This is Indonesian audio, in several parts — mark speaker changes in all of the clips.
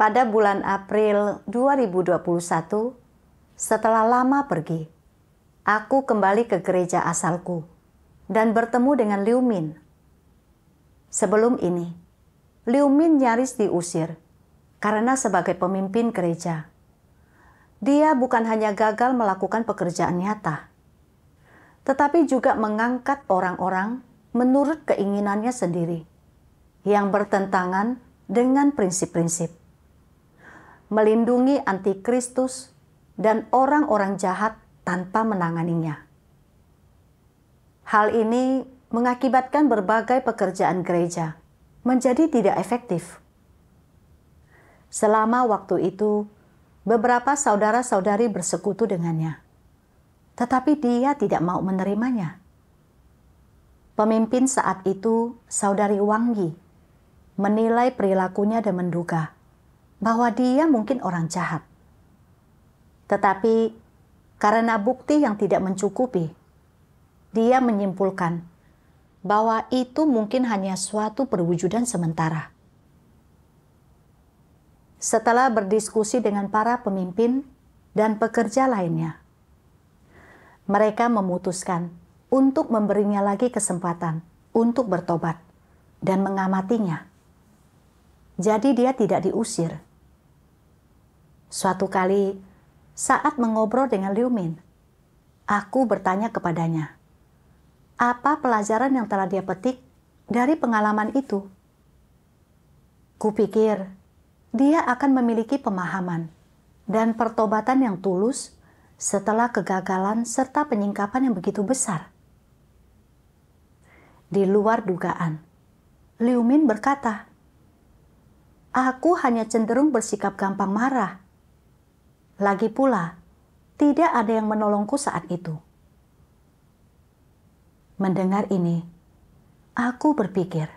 Speaker 1: Pada bulan April 2021, setelah lama pergi, aku kembali ke gereja asalku dan bertemu dengan Liu Min. Sebelum ini, Liu Min nyaris diusir karena sebagai pemimpin gereja, dia bukan hanya gagal melakukan pekerjaan nyata, tetapi juga mengangkat orang-orang menurut keinginannya sendiri yang bertentangan dengan prinsip-prinsip, melindungi antikristus dan orang-orang jahat tanpa menanganinya. Hal ini mengakibatkan berbagai pekerjaan gereja menjadi tidak efektif. Selama waktu itu, beberapa saudara-saudari bersekutu dengannya, tetapi dia tidak mau menerimanya. Pemimpin saat itu, Saudari Wang Yi, menilai perilakunya dan menduga bahwa dia mungkin orang jahat. Tetapi karena bukti yang tidak mencukupi, dia menyimpulkan bahwa itu mungkin hanya suatu perwujudan sementara. Setelah berdiskusi dengan para pemimpin dan pekerja lainnya, mereka memutuskan untuk memberinya lagi kesempatan untuk bertobat dan mengamatinya. Jadi dia tidak diusir. Suatu kali, saat mengobrol dengan Liu Min, aku bertanya kepadanya, apa pelajaran yang telah dia petik dari pengalaman itu? Kupikir, dia akan memiliki pemahaman dan pertobatan yang tulus setelah kegagalan serta penyingkapan yang begitu besar. Di luar dugaan, Liu Min berkata, aku hanya cenderung bersikap gampang marah. Lagi pula, tidak ada yang menolongku saat itu. Mendengar ini, aku berpikir,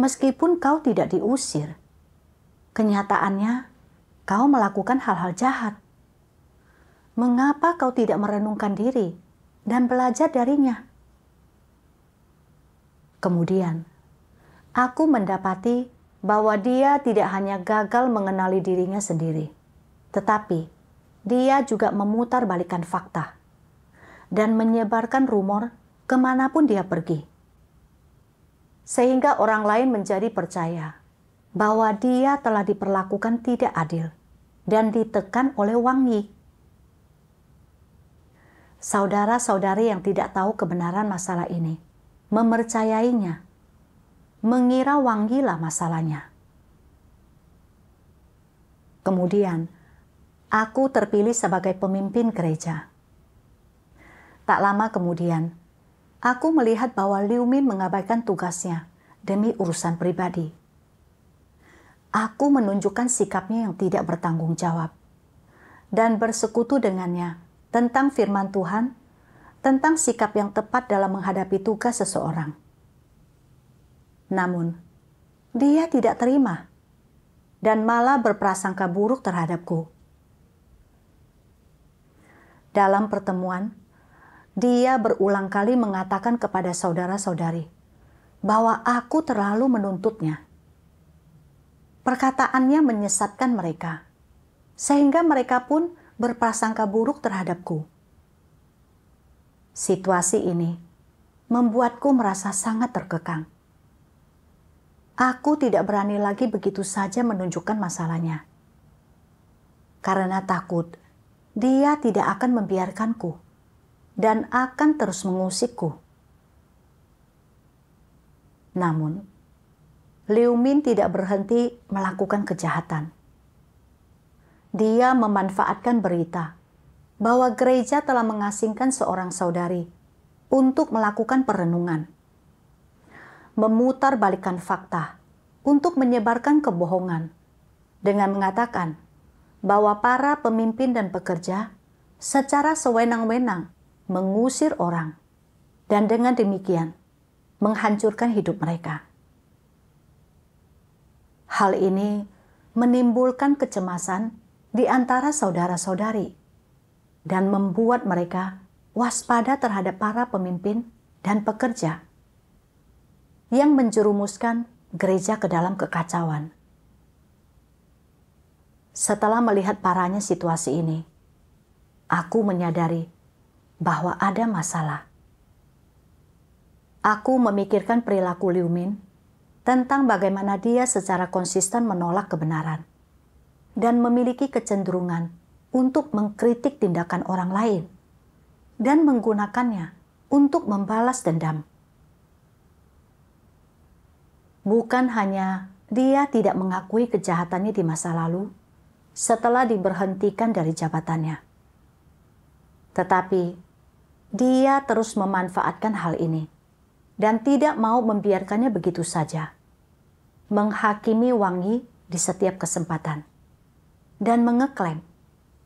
Speaker 1: meskipun kau tidak diusir, kenyataannya kau melakukan hal-hal jahat. Mengapa kau tidak merenungkan diri dan belajar darinya? Kemudian, aku mendapati bahwa dia tidak hanya gagal mengenali dirinya sendiri, tetapi dia juga memutarbalikkan fakta dan menyebarkan rumor kemanapun dia pergi. Sehingga orang lain menjadi percaya bahwa dia telah diperlakukan tidak adil dan ditekan oleh Wang Yi. Saudara-saudari yang tidak tahu kebenaran masalah ini mempercayainya, mengira Wang Yi lah masalahnya. Kemudian, aku terpilih sebagai pemimpin gereja. Tak lama kemudian, aku melihat bahwa Liu Min mengabaikan tugasnya demi urusan pribadi. Aku menunjukkan sikapnya yang tidak bertanggung jawab dan bersekutu dengannya tentang firman Tuhan, tentang sikap yang tepat dalam menghadapi tugas seseorang. Namun, dia tidak terima dan malah berprasangka buruk terhadapku. Dalam pertemuan, dia berulang kali mengatakan kepada saudara-saudari bahwa aku terlalu menuntutnya. Perkataannya menyesatkan mereka, sehingga mereka pun berprasangka buruk terhadapku. Situasi ini membuatku merasa sangat terkekang. Aku tidak berani lagi begitu saja menunjukkan masalahnya, karena takut dia tidak akan membiarkanku dan akan terus mengusikku. Namun, Liu Min tidak berhenti melakukan kejahatan. Dia memanfaatkan berita bahwa gereja telah mengasingkan seorang saudari untuk melakukan perenungan, memutarbalikkan fakta untuk menyebarkan kebohongan dengan mengatakan bahwa para pemimpin dan pekerja secara sewenang-wenang mengusir orang dan dengan demikian menghancurkan hidup mereka. Hal ini menimbulkan kecemasan di antara saudara-saudari dan membuat mereka waspada terhadap para pemimpin dan pekerja yang menjerumuskan gereja ke dalam kekacauan. Setelah melihat parahnya situasi ini, aku menyadari bahwa ada masalah. Aku memikirkan perilaku Liu Min tentang bagaimana dia secara konsisten menolak kebenaran dan memiliki kecenderungan untuk mengkritik tindakan orang lain dan menggunakannya untuk membalas dendam. Bukan hanya dia tidak mengakui kejahatannya di masa lalu setelah diberhentikan dari jabatannya, tetapi dia terus memanfaatkan hal ini dan tidak mau membiarkannya begitu saja, menghakimi Wang Yi di setiap kesempatan, dan mengeklaim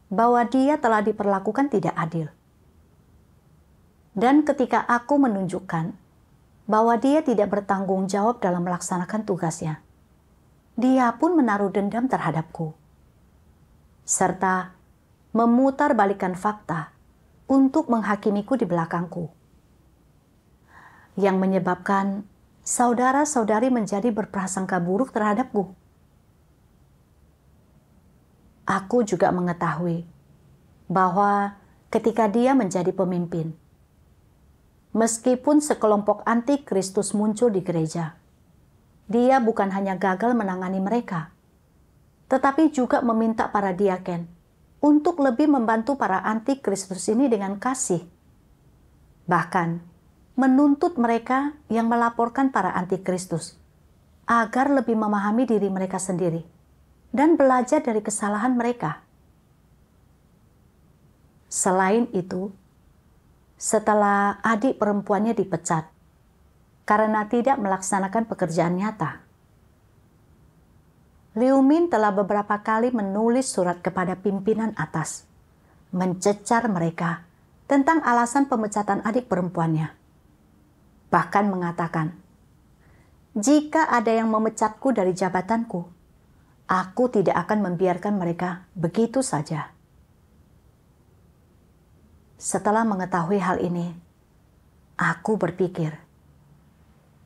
Speaker 1: bahwa dia telah diperlakukan tidak adil. Dan ketika aku menunjukkan bahwa dia tidak bertanggung jawab dalam melaksanakan tugasnya, dia pun menaruh dendam terhadapku, serta memutarbalikkan fakta untuk menghakimiku di belakangku, yang menyebabkan saudara-saudari menjadi berprasangka buruk terhadapku. Aku juga mengetahui bahwa ketika dia menjadi pemimpin, meskipun sekelompok anti-Kristus muncul di gereja, dia bukan hanya gagal menangani mereka, tetapi juga meminta para diaken untuk lebih membantu para anti-Kristus ini dengan kasih. Bahkan, menuntut mereka yang melaporkan para anti-Kristus agar lebih memahami diri mereka sendiri dan belajar dari kesalahan mereka. Selain itu, setelah adik perempuannya dipecat karena tidak melaksanakan pekerjaan nyata, Liu Min telah beberapa kali menulis surat kepada pimpinan atas, mencecar mereka tentang alasan pemecatan adik perempuannya. Bahkan mengatakan, jika ada yang memecatku dari jabatanku, aku tidak akan membiarkan mereka begitu saja. Setelah mengetahui hal ini, aku berpikir,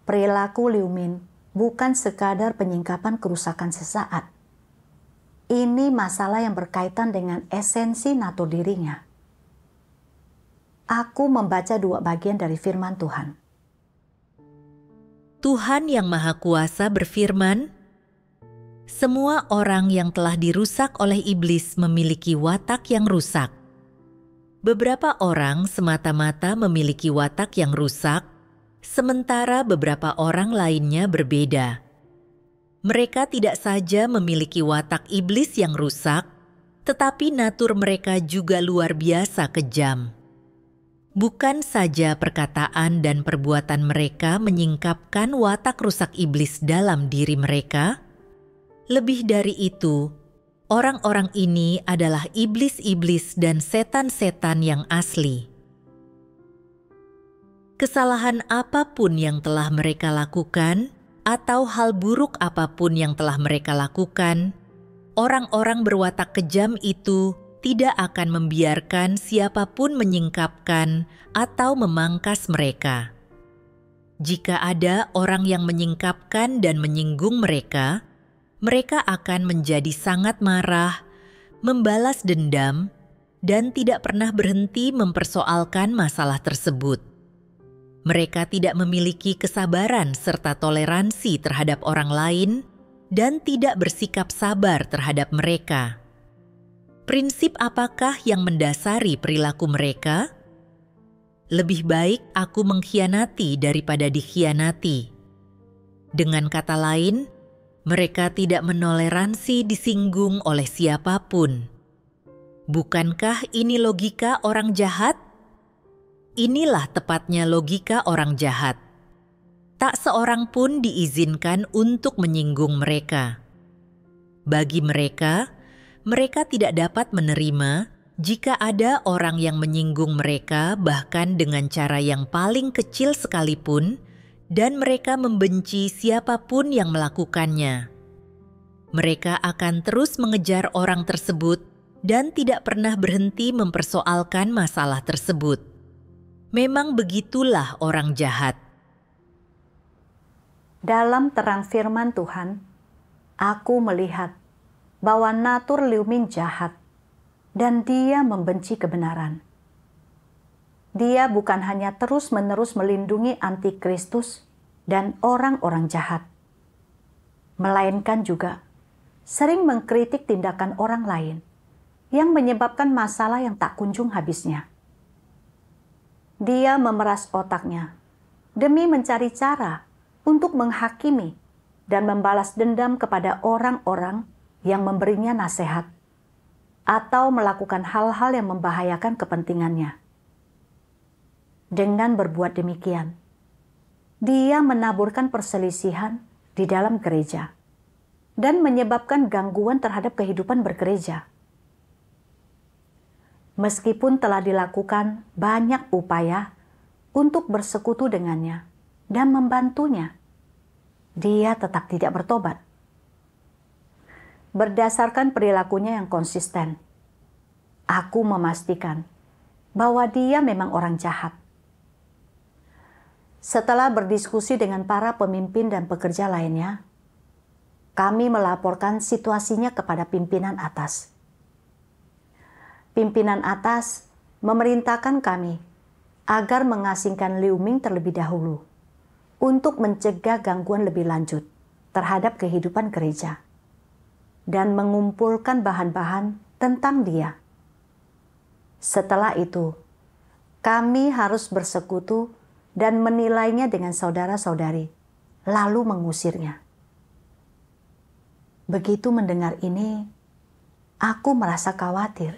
Speaker 1: perilaku Liu Min bukan sekadar penyingkapan kerusakan sesaat. Ini masalah yang berkaitan dengan esensi natur dirinya. Aku membaca dua bagian dari firman Tuhan.
Speaker 2: Tuhan yang Maha Kuasa berfirman, "Semua orang yang telah dirusak oleh iblis memiliki watak yang rusak. Beberapa orang semata-mata memiliki watak yang rusak, sementara beberapa orang lainnya berbeda. Mereka tidak saja memiliki watak iblis yang rusak, tetapi natur mereka juga luar biasa kejam. Bukan saja perkataan dan perbuatan mereka menyingkapkan watak rusak iblis dalam diri mereka, lebih dari itu, orang-orang ini adalah iblis-iblis dan setan-setan yang asli. Kesalahan apapun yang telah mereka lakukan, atau hal buruk apapun yang telah mereka lakukan, orang-orang berwatak kejam itu tidak akan membiarkan siapapun menyingkapkan atau memangkas mereka. Jika ada orang yang menyingkapkan dan menyinggung mereka, mereka akan menjadi sangat marah, membalas dendam, dan tidak pernah berhenti mempersoalkan masalah tersebut. Mereka tidak memiliki kesabaran serta toleransi terhadap orang lain dan tidak bersikap sabar terhadap mereka. Prinsip apakah yang mendasari perilaku mereka? Lebih baik aku mengkhianati daripada dikhianati. Dengan kata lain, mereka tidak menoleransi disinggung oleh siapapun. Bukankah ini logika orang jahat? Inilah tepatnya logika orang jahat. Tak seorang pun diizinkan untuk menyinggung mereka. Bagi mereka, mereka tidak dapat menerima jika ada orang yang menyinggung mereka bahkan dengan cara yang paling kecil sekalipun, dan mereka membenci siapapun yang melakukannya. Mereka akan terus mengejar orang tersebut dan tidak pernah berhenti mempersoalkan masalah tersebut. Memang begitulah orang jahat.
Speaker 1: Dalam terang firman Tuhan, aku melihat bahwa natur Liu Ming jahat dan dia membenci kebenaran. Dia bukan hanya terus-menerus melindungi antikristus dan orang-orang jahat, melainkan juga sering mengkritik tindakan orang lain yang menyebabkan masalah yang tak kunjung habisnya. Dia memeras otaknya demi mencari cara untuk menghakimi dan membalas dendam kepada orang-orang yang memberinya nasihat atau melakukan hal-hal yang membahayakan kepentingannya. Dengan berbuat demikian, dia menaburkan perselisihan di dalam gereja dan menyebabkan gangguan terhadap kehidupan bergereja. Meskipun telah dilakukan banyak upaya untuk bersekutu dengannya dan membantunya, dia tetap tidak bertobat. Berdasarkan perilakunya yang konsisten, aku memastikan bahwa dia memang orang jahat. Setelah berdiskusi dengan para pemimpin dan pekerja lainnya, kami melaporkan situasinya kepada pimpinan atas. Pimpinan atas memerintahkan kami agar mengasingkan Liu Ming terlebih dahulu untuk mencegah gangguan lebih lanjut terhadap kehidupan gereja dan mengumpulkan bahan-bahan tentang dia. Setelah itu, kami harus bersekutu dan menilainya dengan saudara-saudari, lalu mengusirnya. Begitu mendengar ini, aku merasa khawatir.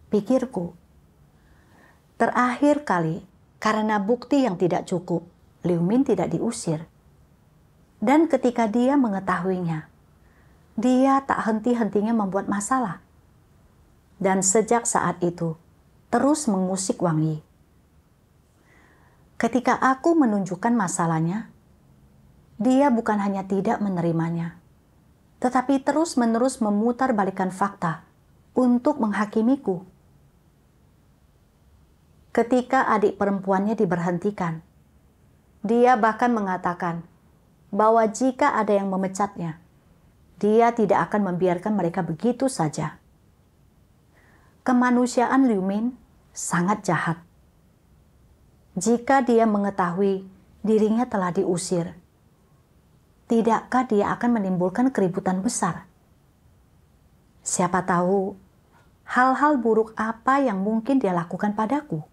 Speaker 1: Pikirku, terakhir kali karena bukti yang tidak cukup, Liu Ming tidak diusir. Dan ketika dia mengetahuinya, dia tak henti-hentinya membuat masalah. Dan sejak saat itu, terus mengusik Wang Yi. Ketika aku menunjukkan masalahnya, dia bukan hanya tidak menerimanya, tetapi terus-menerus memutarbalikkan fakta untuk menghakimiku. Ketika adik perempuannya diberhentikan, dia bahkan mengatakan bahwa jika ada yang memecatnya, dia tidak akan membiarkan mereka begitu saja. Kemanusiaan Liu Ming sangat jahat. Jika dia mengetahui dirinya telah diusir, tidakkah dia akan menimbulkan keributan besar? Siapa tahu hal-hal buruk apa yang mungkin dia lakukan padaku.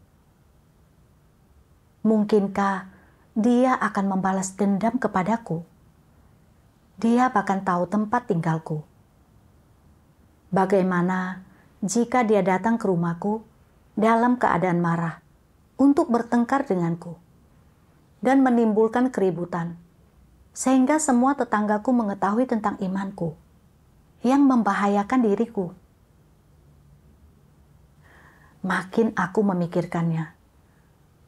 Speaker 1: Mungkinkah dia akan membalas dendam kepadaku? Dia bahkan tahu tempat tinggalku. Bagaimana jika dia datang ke rumahku dalam keadaan marah untuk bertengkar denganku dan menimbulkan keributan, sehingga semua tetanggaku mengetahui tentang imanku yang membahayakan diriku? Makin aku memikirkannya,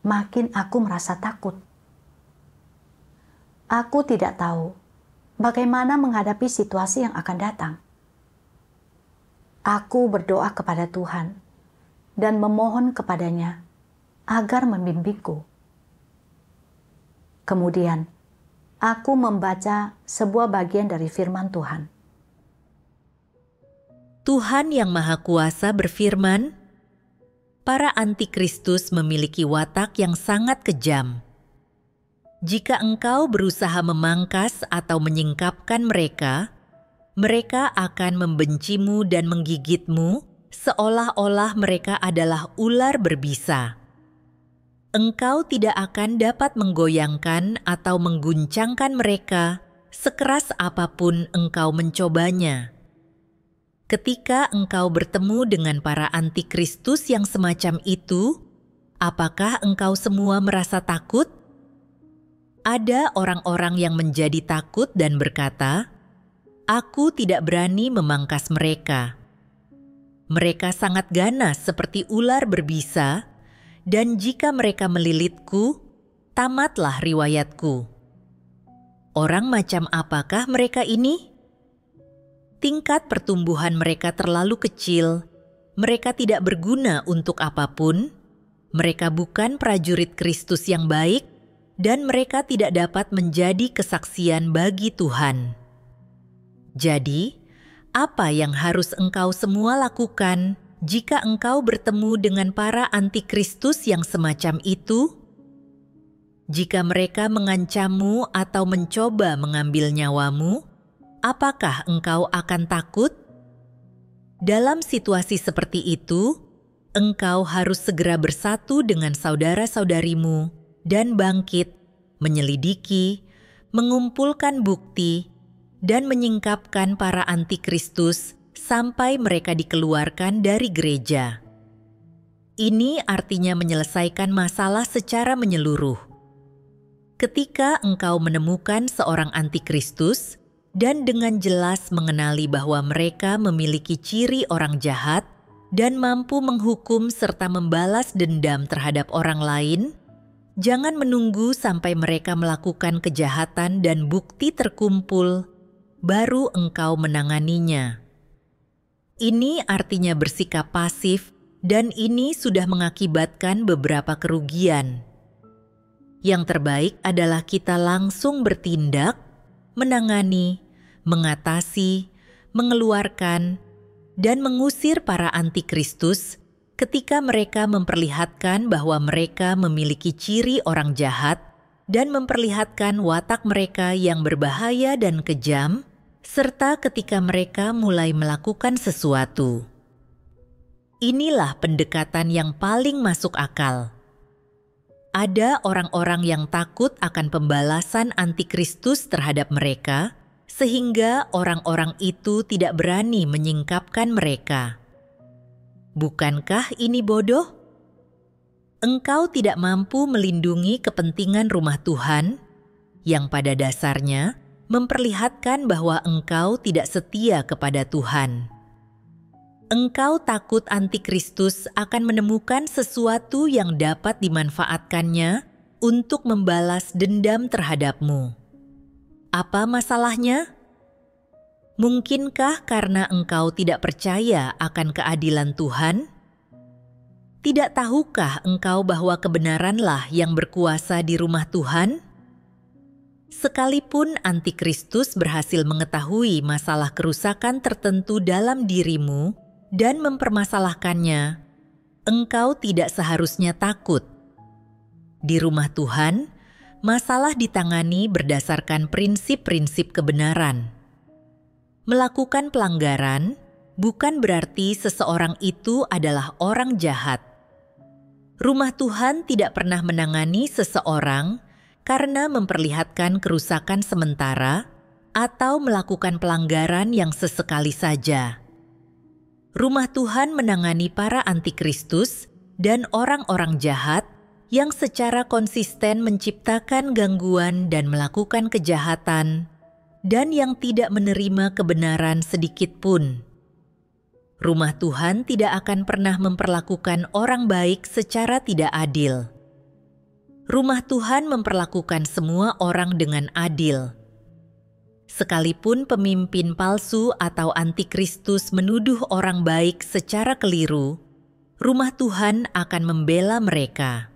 Speaker 1: makin aku merasa takut. Aku tidak tahu bagaimana menghadapi situasi yang akan datang. Aku berdoa kepada Tuhan dan memohon kepadanya agar membimbingku. Kemudian, aku membaca sebuah bagian dari firman Tuhan.
Speaker 2: Tuhan Yang Maha Kuasa berfirman, para antikristus memiliki watak yang sangat kejam. Jika engkau berusaha memangkas atau menyingkapkan mereka, mereka akan membencimu dan menggigitmu seolah-olah mereka adalah ular berbisa. Engkau tidak akan dapat menggoyangkan atau mengguncangkan mereka sekeras apapun engkau mencobanya. Ketika engkau bertemu dengan para antikristus yang semacam itu, apakah engkau semua merasa takut? Ada orang-orang yang menjadi takut dan berkata, "Aku tidak berani memangkas mereka. Mereka sangat ganas seperti ular berbisa, dan jika mereka melilitku, tamatlah riwayatku." Orang macam apakah mereka ini? Tingkat pertumbuhan mereka terlalu kecil, mereka tidak berguna untuk apapun, mereka bukan prajurit Kristus yang baik, dan mereka tidak dapat menjadi kesaksian bagi Tuhan. Jadi, apa yang harus engkau semua lakukan jika engkau bertemu dengan para antikristus yang semacam itu? Jika mereka mengancammu atau mencoba mengambil nyawamu, apakah engkau akan takut? Dalam situasi seperti itu, engkau harus segera bersatu dengan saudara-saudarimu dan bangkit, menyelidiki, mengumpulkan bukti, dan menyingkapkan para antikristus sampai mereka dikeluarkan dari gereja. Ini artinya menyelesaikan masalah secara menyeluruh. Ketika engkau menemukan seorang antikristus dan dengan jelas mengenali bahwa mereka memiliki ciri orang jahat dan mampu menghukum serta membalas dendam terhadap orang lain, jangan menunggu sampai mereka melakukan kejahatan dan bukti terkumpul, baru engkau menanganinya. Ini artinya bersikap pasif, dan ini sudah mengakibatkan beberapa kerugian. Yang terbaik adalah kita langsung bertindak, menangani, mengatasi, mengeluarkan, dan mengusir para antikristus ketika mereka memperlihatkan bahwa mereka memiliki ciri orang jahat dan memperlihatkan watak mereka yang berbahaya dan kejam, serta ketika mereka mulai melakukan sesuatu. Inilah pendekatan yang paling masuk akal. Ada orang-orang yang takut akan pembalasan antikristus terhadap mereka, sehingga orang-orang itu tidak berani menyingkapkan mereka. Bukankah ini bodoh? Engkau tidak mampu melindungi kepentingan rumah Tuhan, yang pada dasarnya memperlihatkan bahwa engkau tidak setia kepada Tuhan. Engkau takut antikristus akan menemukan sesuatu yang dapat dimanfaatkannya untuk membalas dendam terhadapmu. Apa masalahnya? Mungkinkah karena engkau tidak percaya akan keadilan Tuhan? Tidak tahukah engkau bahwa kebenaranlah yang berkuasa di rumah Tuhan? Sekalipun antikristus berhasil mengetahui masalah kerusakan tertentu dalam dirimu dan mempermasalahkannya, engkau tidak seharusnya takut. Di rumah Tuhan, masalah ditangani berdasarkan prinsip-prinsip kebenaran. Melakukan pelanggaran bukan berarti seseorang itu adalah orang jahat. Rumah Tuhan tidak pernah menangani seseorang karena memperlihatkan kerusakan sementara atau melakukan pelanggaran yang sesekali saja. Rumah Tuhan menangani para antikristus dan orang-orang jahat yang secara konsisten menciptakan gangguan dan melakukan kejahatan, dan yang tidak menerima kebenaran sedikit pun. Rumah Tuhan tidak akan pernah memperlakukan orang baik secara tidak adil. Rumah Tuhan memperlakukan semua orang dengan adil. Sekalipun pemimpin palsu atau antikristus menuduh orang baik secara keliru, rumah Tuhan akan membela mereka.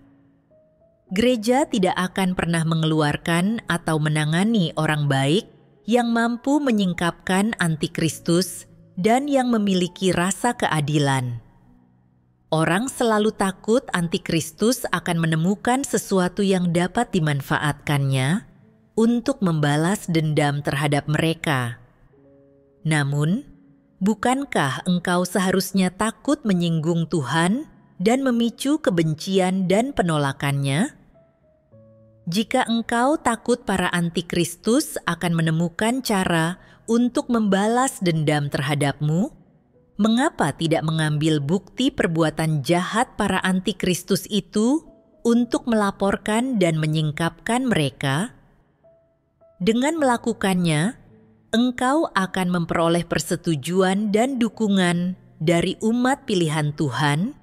Speaker 2: Gereja tidak akan pernah mengeluarkan atau menangani orang baik yang mampu menyingkapkan antikristus dan yang memiliki rasa keadilan. Orang selalu takut antikristus akan menemukan sesuatu yang dapat dimanfaatkannya untuk membalas dendam terhadap mereka. Namun, bukankah engkau seharusnya takut menyinggung Tuhan dan memicu kebencian dan penolakannya? Jika engkau takut para antikristus akan menemukan cara untuk membalas dendam terhadapmu, mengapa tidak mengambil bukti perbuatan jahat para antikristus itu untuk melaporkan dan menyingkapkan mereka? Dengan melakukannya, engkau akan memperoleh persetujuan dan dukungan dari umat pilihan Tuhan,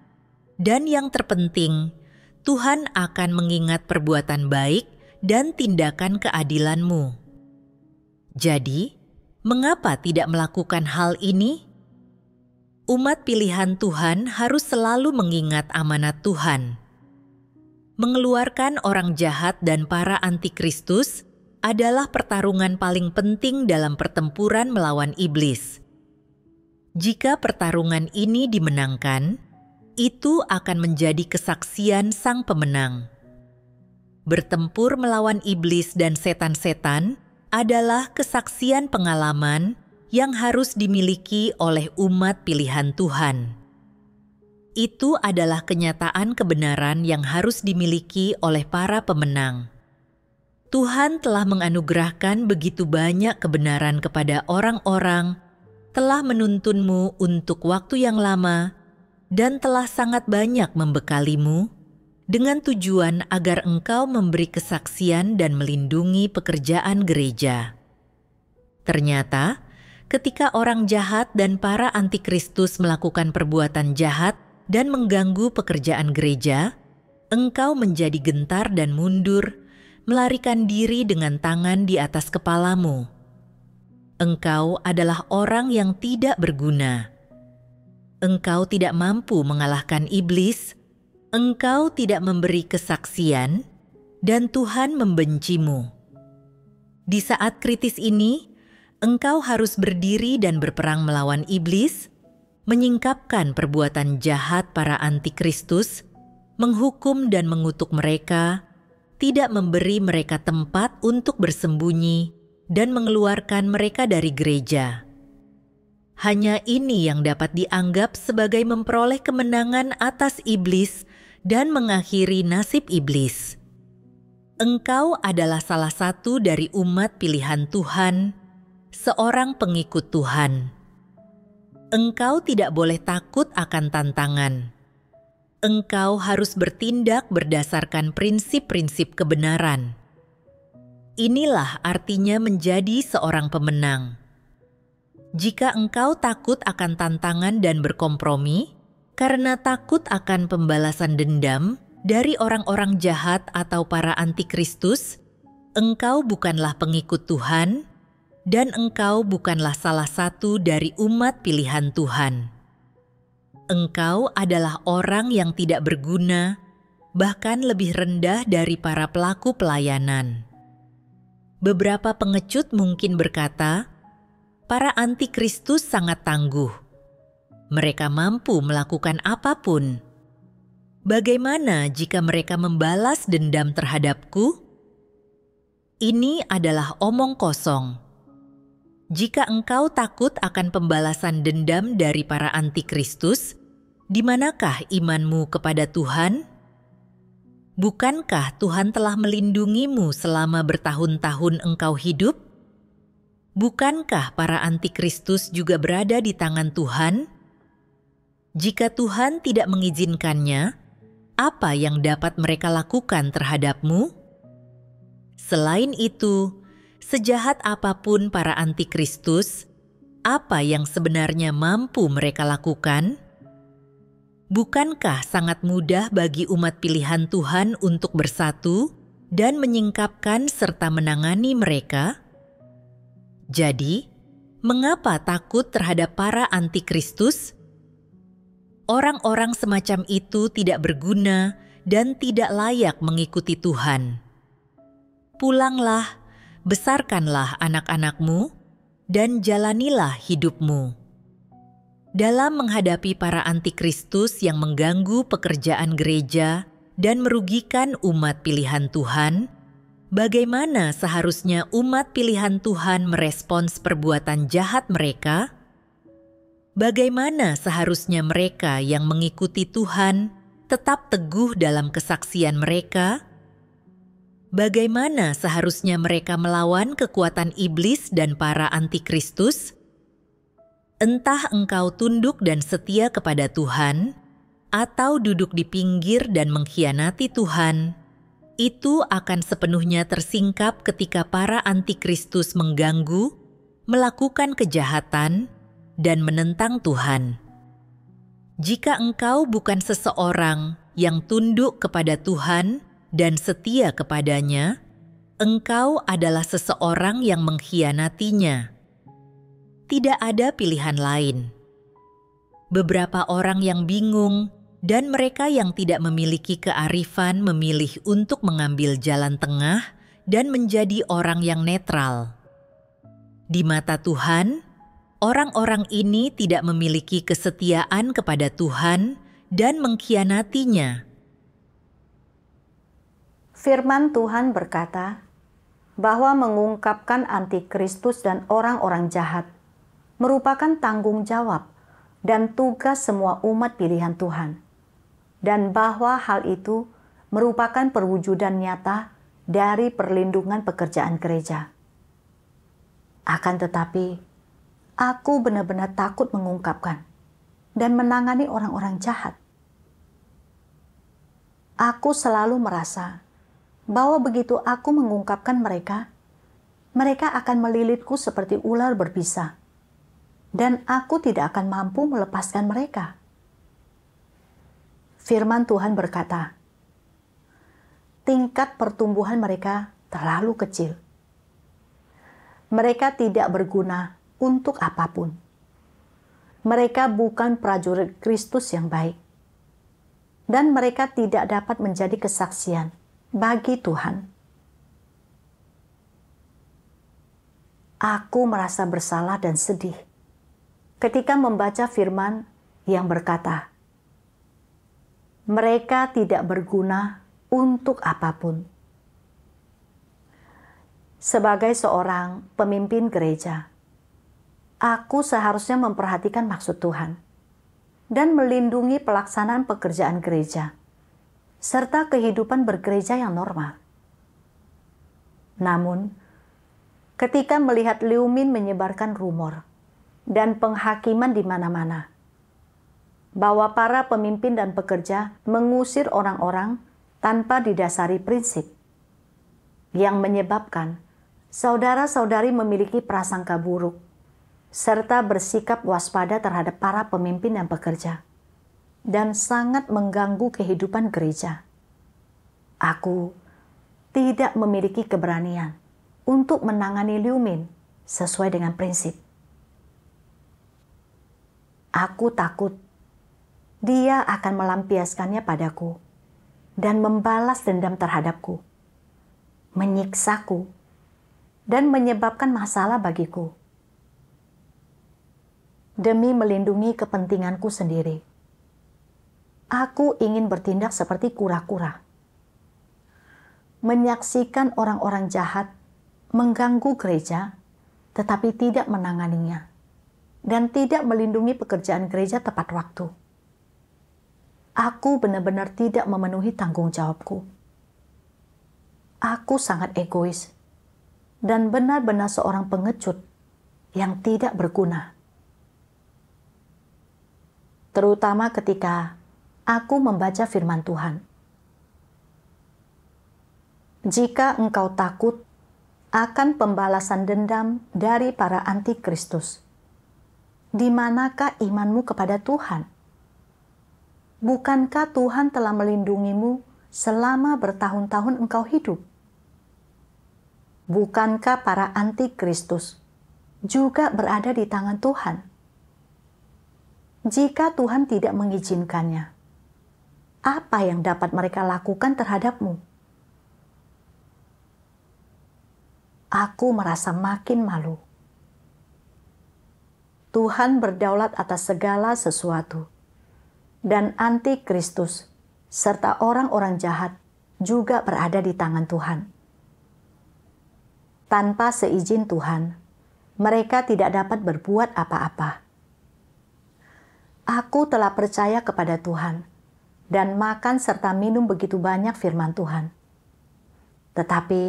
Speaker 2: dan yang terpenting, Tuhan akan mengingat perbuatan baik dan tindakan keadilanmu. Jadi, mengapa tidak melakukan hal ini? Umat pilihan Tuhan harus selalu mengingat amanat Tuhan. Mengeluarkan orang jahat dan para antikristus adalah pertarungan paling penting dalam pertempuran melawan iblis. Jika pertarungan ini dimenangkan, itu akan menjadi kesaksian sang pemenang. Bertempur melawan iblis dan setan-setan adalah kesaksian pengalaman yang harus dimiliki oleh umat pilihan Tuhan. Itu adalah kenyataan kebenaran yang harus dimiliki oleh para pemenang. Tuhan telah menganugerahkan begitu banyak kebenaran kepada orang-orang, telah menuntunmu untuk waktu yang lama, dan telah sangat banyak membekalimu dengan tujuan agar engkau memberi kesaksian dan melindungi pekerjaan gereja. Ternyata, ketika orang jahat dan para antikristus melakukan perbuatan jahat dan mengganggu pekerjaan gereja, engkau menjadi gentar dan mundur, melarikan diri dengan tangan di atas kepalamu. Engkau adalah orang yang tidak berguna. Engkau tidak mampu mengalahkan iblis, engkau tidak memberi kesaksian, dan Tuhan membencimu. Di saat kritis ini, engkau harus berdiri dan berperang melawan iblis, menyingkapkan perbuatan jahat para antikristus, menghukum dan mengutuk mereka, tidak memberi mereka tempat untuk bersembunyi, dan mengeluarkan mereka dari gereja. Hanya ini yang dapat dianggap sebagai memperoleh kemenangan atas iblis dan mengakhiri nasib iblis. Engkau adalah salah satu dari umat pilihan Tuhan, seorang pengikut Tuhan. Engkau tidak boleh takut akan tantangan. Engkau harus bertindak berdasarkan prinsip-prinsip kebenaran. Inilah artinya menjadi seorang pemenang. Jika engkau takut akan tantangan dan berkompromi, karena takut akan pembalasan dendam dari orang-orang jahat atau para antikristus, engkau bukanlah pengikut Tuhan, dan engkau bukanlah salah satu dari umat pilihan Tuhan. Engkau adalah orang yang tidak berguna, bahkan lebih rendah dari para pelaku pelayanan. Beberapa pengecut mungkin berkata, para antikristus sangat tangguh. Mereka mampu melakukan apapun. Bagaimana jika mereka membalas dendam terhadapku? Ini adalah omong kosong. Jika engkau takut akan pembalasan dendam dari para antikristus, di manakah imanmu kepada Tuhan? Bukankah Tuhan telah melindungimu selama bertahun-tahun engkau hidup? Bukankah para antikristus juga berada di tangan Tuhan? Jika Tuhan tidak mengizinkannya, apa yang dapat mereka lakukan terhadapmu? Selain itu, sejahat apapun para antikristus, apa yang sebenarnya mampu mereka lakukan? Bukankah sangat mudah bagi umat pilihan Tuhan untuk bersatu dan menyingkapkan serta menangani mereka? Jadi, mengapa takut terhadap para antikristus? Orang-orang semacam itu tidak berguna dan tidak layak mengikuti Tuhan. Pulanglah, besarkanlah anak-anakmu, dan jalanilah hidupmu. Dalam menghadapi para antikristus yang mengganggu pekerjaan gereja dan merugikan umat pilihan Tuhan, bagaimana seharusnya umat pilihan Tuhan merespons perbuatan jahat mereka? Bagaimana seharusnya mereka yang mengikuti Tuhan tetap teguh dalam kesaksian mereka? Bagaimana seharusnya mereka melawan kekuatan iblis dan para antikristus? Entah engkau tunduk dan setia kepada Tuhan, atau duduk di pinggir dan mengkhianati Tuhan, itu akan sepenuhnya tersingkap ketika para antikristus mengganggu, melakukan kejahatan, dan menentang Tuhan. Jika engkau bukan seseorang yang tunduk kepada Tuhan dan setia kepadanya, engkau adalah seseorang yang mengkhianatinya. Tidak ada pilihan lain. Beberapa orang yang bingung dan mereka yang tidak memiliki kearifan memilih untuk mengambil jalan tengah dan menjadi orang yang netral. Di mata Tuhan, orang-orang ini tidak memiliki kesetiaan kepada Tuhan dan mengkhianatinya.
Speaker 1: Firman Tuhan berkata bahwa mengungkapkan antikristus dan orang-orang jahat merupakan tanggung jawab dan tugas semua umat pilihan Tuhan, dan bahwa hal itu merupakan perwujudan nyata dari perlindungan pekerjaan gereja. Akan tetapi, aku benar-benar takut mengungkapkan dan menangani orang-orang jahat. Aku selalu merasa bahwa begitu aku mengungkapkan mereka, mereka akan melilitku seperti ular berbisa, dan aku tidak akan mampu melepaskan mereka. Firman Tuhan berkata, tingkat pertumbuhan mereka terlalu kecil. Mereka tidak berguna untuk apapun. Mereka bukan prajurit Kristus yang baik, dan mereka tidak dapat menjadi kesaksian bagi Tuhan. Aku merasa bersalah dan sedih ketika membaca firman yang berkata, mereka tidak berguna untuk apapun. Sebagai seorang pemimpin gereja, aku seharusnya memperhatikan maksud Tuhan dan melindungi pelaksanaan pekerjaan gereja serta kehidupan bergereja yang normal. Namun, ketika melihat Liu Min menyebarkan rumor dan penghakiman di mana-mana, bahwa para pemimpin dan pekerja mengusir orang-orang tanpa didasari prinsip, yang menyebabkan saudara-saudari memiliki prasangka buruk, serta bersikap waspada terhadap para pemimpin dan pekerja, dan sangat mengganggu kehidupan gereja. Aku tidak memiliki keberanian untuk menangani Liu Min sesuai dengan prinsip. Aku takut dia akan melampiaskannya padaku dan membalas dendam terhadapku, menyiksaku, dan menyebabkan masalah bagiku. Demi melindungi kepentinganku sendiri, aku ingin bertindak seperti kura-kura. Menyaksikan orang-orang jahat mengganggu gereja, tetapi tidak menanganinya, dan tidak melindungi pekerjaan gereja tepat waktu. Aku benar-benar tidak memenuhi tanggung jawabku. Aku sangat egois, dan benar-benar seorang pengecut yang tidak berguna. Terutama ketika aku membaca firman Tuhan. Jika engkau takut akan pembalasan dendam dari para antikristus, di manakah imanmu kepada Tuhan? Bukankah Tuhan telah melindungimu selama bertahun-tahun engkau hidup? Bukankah para antikristus juga berada di tangan Tuhan? Jika Tuhan tidak mengizinkannya, apa yang dapat mereka lakukan terhadapmu? Aku merasa makin malu. Tuhan berdaulat atas segala sesuatu, dan antikristus serta orang-orang jahat juga berada di tangan Tuhan. Tanpa seizin Tuhan, mereka tidak dapat berbuat apa-apa. Aku telah percaya kepada Tuhan dan makan serta minum begitu banyak firman Tuhan. Tetapi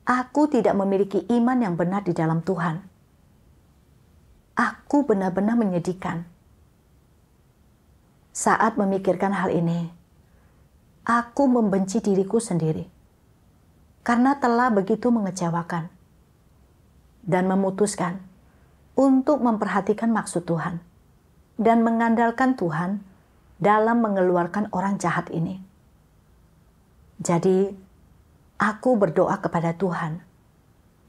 Speaker 1: aku tidak memiliki iman yang benar di dalam Tuhan. Aku benar-benar menyedihkan. Saat memikirkan hal ini, aku membenci diriku sendiri karena telah begitu mengecewakan dan memutuskan untuk memperhatikan maksud Tuhan dan mengandalkan Tuhan dalam mengeluarkan orang jahat ini. Jadi, aku berdoa kepada Tuhan,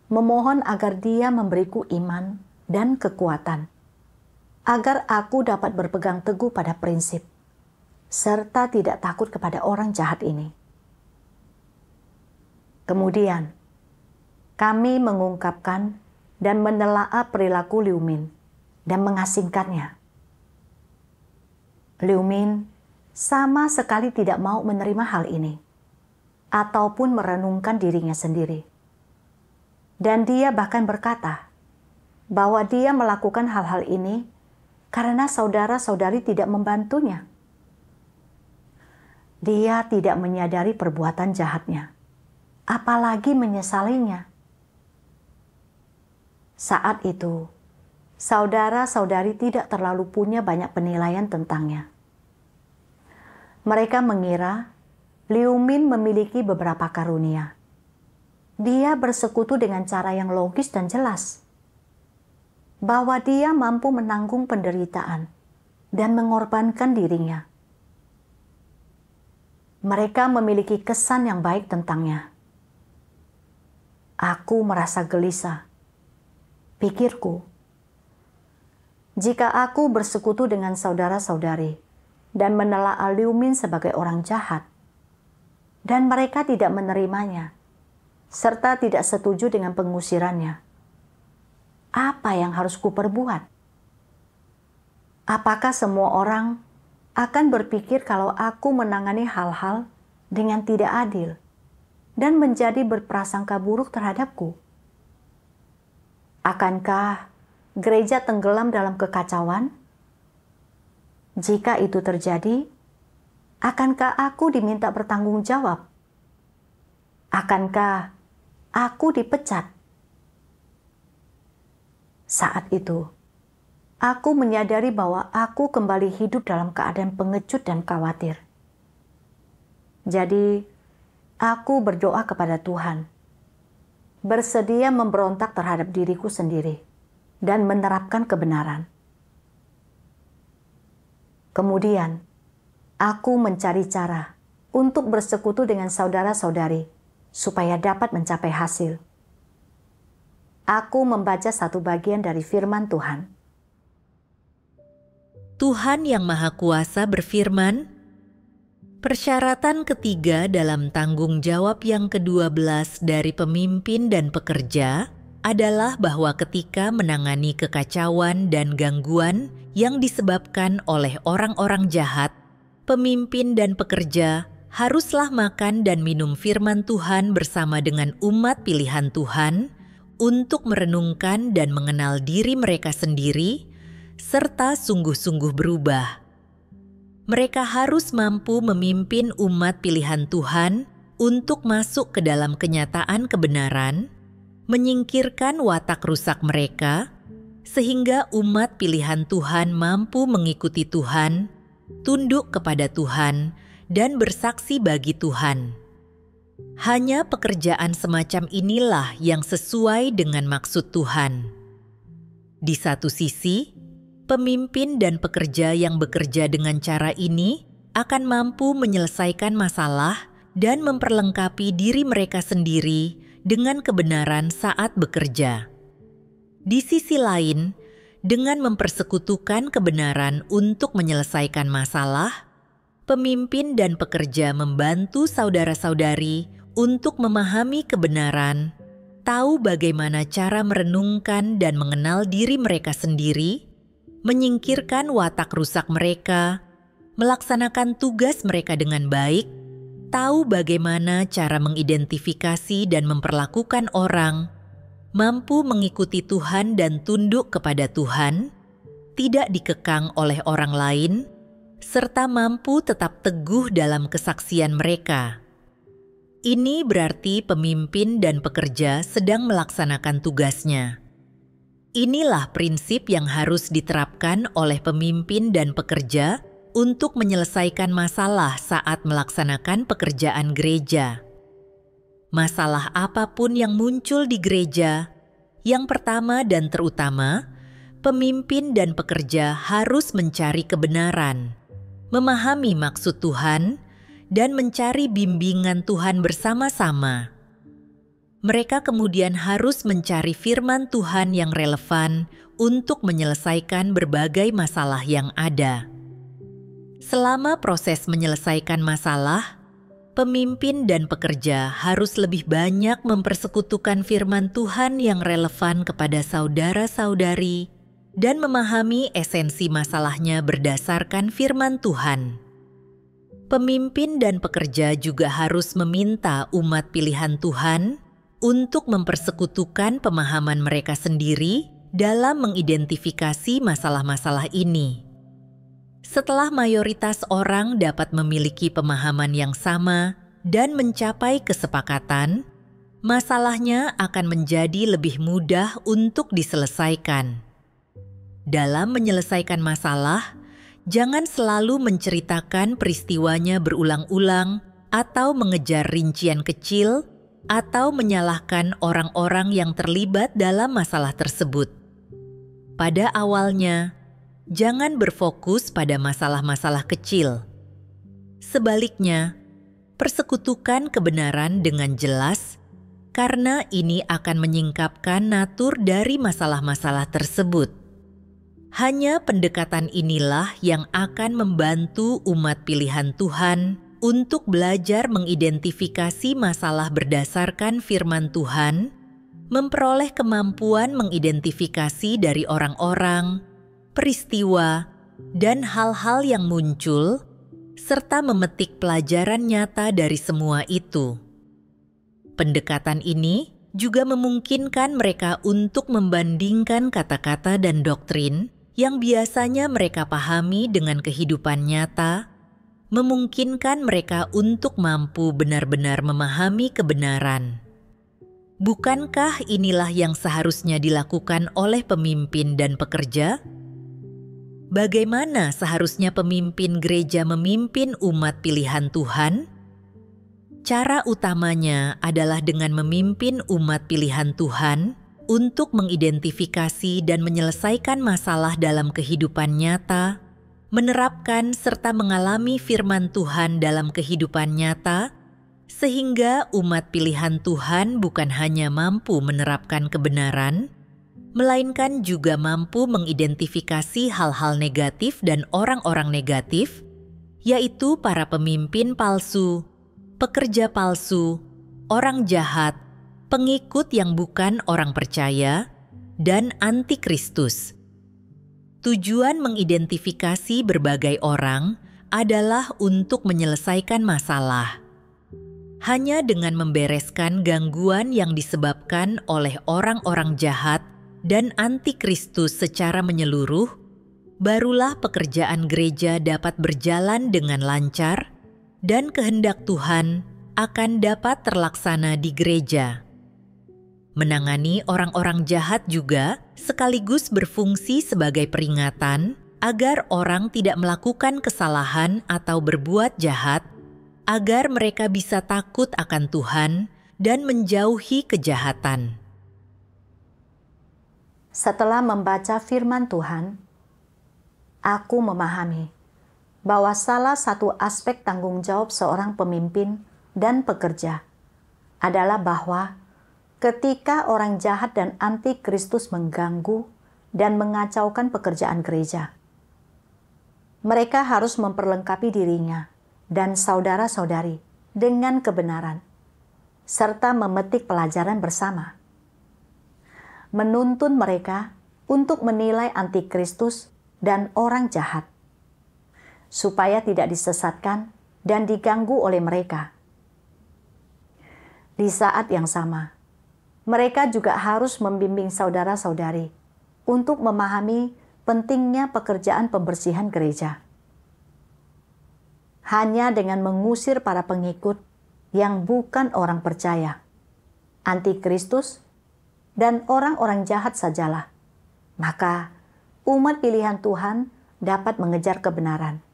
Speaker 1: memohon agar Dia memberiku iman dan kekuatan, agar aku dapat berpegang teguh pada prinsip, serta tidak takut kepada orang jahat ini. Kemudian, kami mengungkapkan dan menelaah perilaku Liu Min dan mengasingkannya. Liu Min sama sekali tidak mau menerima hal ini, ataupun merenungkan dirinya sendiri. Dan dia bahkan berkata bahwa dia melakukan hal-hal ini karena saudara-saudari tidak membantunya. Dia tidak menyadari perbuatan jahatnya, apalagi menyesalinya. Saat itu, saudara-saudari tidak terlalu punya banyak penilaian tentangnya. Mereka mengira Liu Min memiliki beberapa karunia. Dia bersekutu dengan cara yang logis dan jelas, bahwa dia mampu menanggung penderitaan dan mengorbankan dirinya. Mereka memiliki kesan yang baik tentangnya. Aku merasa gelisah. Pikirku, jika aku bersekutu dengan saudara-saudari dan menelaah Liu Min sebagai orang jahat, dan mereka tidak menerimanya, serta tidak setuju dengan pengusirannya, apa yang harus kuperbuat? Apakah semua orang akan berpikir kalau aku menangani hal-hal dengan tidak adil dan menjadi berprasangka buruk terhadapku? Akankah gereja tenggelam dalam kekacauan? Jika itu terjadi, akankah aku diminta bertanggung jawab? Akankah aku dipecat? Saat itu, aku menyadari bahwa aku kembali hidup dalam keadaan pengecut dan khawatir. Jadi, aku berdoa kepada Tuhan, bersedia memberontak terhadap diriku sendiri dan menerapkan kebenaran. Kemudian, aku mencari cara untuk bersekutu dengan saudara-saudari supaya dapat mencapai hasil. Aku membaca satu bagian dari firman Tuhan.
Speaker 2: Tuhan Yang Maha Kuasa berfirman, persyaratan ketiga dalam tanggung jawab yang ke-12 dari pemimpin dan pekerja adalah bahwa ketika menangani kekacauan dan gangguan yang disebabkan oleh orang-orang jahat, pemimpin dan pekerja haruslah makan dan minum firman Tuhan bersama dengan umat pilihan Tuhan untuk merenungkan dan mengenal diri mereka sendiri, serta sungguh-sungguh berubah. Mereka harus mampu memimpin umat pilihan Tuhan untuk masuk ke dalam kenyataan kebenaran, menyingkirkan watak rusak mereka, sehingga umat pilihan Tuhan mampu mengikuti Tuhan, tunduk kepada Tuhan, dan bersaksi bagi Tuhan. Hanya pekerjaan semacam inilah yang sesuai dengan maksud Tuhan. Di satu sisi, pemimpin dan pekerja yang bekerja dengan cara ini akan mampu menyelesaikan masalah dan memperlengkapi diri mereka sendiri dengan kebenaran saat bekerja. Di sisi lain, dengan mempersekutukan kebenaran untuk menyelesaikan masalah, pemimpin dan pekerja membantu saudara-saudari untuk memahami kebenaran, tahu bagaimana cara merenungkan dan mengenal diri mereka sendiri, menyingkirkan watak rusak mereka, melaksanakan tugas mereka dengan baik, tahu bagaimana cara mengidentifikasi dan memperlakukan orang, mampu mengikuti Tuhan dan tunduk kepada Tuhan, tidak dikekang oleh orang lain, serta mampu tetap teguh dalam kesaksian mereka. Ini berarti pemimpin dan pekerja sedang melaksanakan tugasnya. Inilah prinsip yang harus diterapkan oleh pemimpin dan pekerja untuk menyelesaikan masalah saat melaksanakan pekerjaan gereja. Masalah apapun yang muncul di gereja, yang pertama dan terutama, pemimpin dan pekerja harus mencari kebenaran, memahami maksud Tuhan, dan mencari bimbingan Tuhan bersama-sama. Mereka kemudian harus mencari firman Tuhan yang relevan untuk menyelesaikan berbagai masalah yang ada. Selama proses menyelesaikan masalah, pemimpin dan pekerja harus lebih banyak mempersekutukan firman Tuhan yang relevan kepada saudara-saudari dan memahami esensi masalahnya berdasarkan firman Tuhan. Pemimpin dan pekerja juga harus meminta umat pilihan Tuhan untuk mempersekutukan pemahaman mereka sendiri dalam mengidentifikasi masalah-masalah ini. Setelah mayoritas orang dapat memiliki pemahaman yang sama dan mencapai kesepakatan, masalahnya akan menjadi lebih mudah untuk diselesaikan. Dalam menyelesaikan masalah, jangan selalu menceritakan peristiwanya berulang-ulang atau mengejar rincian kecil atau menyalahkan orang-orang yang terlibat dalam masalah tersebut. Pada awalnya, jangan berfokus pada masalah-masalah kecil. Sebaliknya, persekutukan kebenaran dengan jelas karena ini akan menyingkapkan natur dari masalah-masalah tersebut. Hanya pendekatan inilah yang akan membantu umat pilihan Tuhan untuk belajar mengidentifikasi masalah berdasarkan firman Tuhan, memperoleh kemampuan mengidentifikasi dari orang-orang, peristiwa, dan hal-hal yang muncul, serta memetik pelajaran nyata dari semua itu. Pendekatan ini juga memungkinkan mereka untuk membandingkan kata-kata dan doktrin yang biasanya mereka pahami dengan kehidupan nyata, memungkinkan mereka untuk mampu benar-benar memahami kebenaran. Bukankah inilah yang seharusnya dilakukan oleh pemimpin dan pekerja? Bagaimana seharusnya pemimpin gereja memimpin umat pilihan Tuhan? Cara utamanya adalah dengan memimpin umat pilihan Tuhan untuk mengidentifikasi dan menyelesaikan masalah dalam kehidupan nyata, menerapkan serta mengalami firman Tuhan dalam kehidupan nyata, sehingga umat pilihan Tuhan bukan hanya mampu menerapkan kebenaran, melainkan juga mampu mengidentifikasi hal-hal negatif dan orang-orang negatif, yaitu para pemimpin palsu, pekerja palsu, orang jahat, pengikut yang bukan orang percaya, dan antikristus. Tujuan mengidentifikasi berbagai orang adalah untuk menyelesaikan masalah. Hanya dengan membereskan gangguan yang disebabkan oleh orang-orang jahat dan antikristus secara menyeluruh, barulah pekerjaan gereja dapat berjalan dengan lancar dan kehendak Tuhan akan dapat terlaksana di gereja. Menangani orang-orang jahat juga sekaligus berfungsi sebagai peringatan agar orang tidak melakukan kesalahan atau berbuat jahat, agar mereka bisa takut akan Tuhan dan menjauhi kejahatan.
Speaker 1: Setelah membaca firman Tuhan, aku memahami bahwa salah satu aspek tanggung jawab seorang pemimpin dan pekerja adalah bahwa ketika orang jahat dan antikristus mengganggu dan mengacaukan pekerjaan gereja, mereka harus memperlengkapi dirinya dan saudara-saudari dengan kebenaran, serta memetik pelajaran bersama. Menuntun mereka untuk menilai antikristus dan orang jahat, supaya tidak disesatkan dan diganggu oleh mereka. Di saat yang sama, mereka juga harus membimbing saudara-saudari untuk memahami pentingnya pekerjaan pembersihan gereja. Hanya dengan mengusir para pengikut yang bukan orang percaya, antikristus, dan orang-orang jahat sajalah, maka umat pilihan Tuhan dapat mengejar kebenaran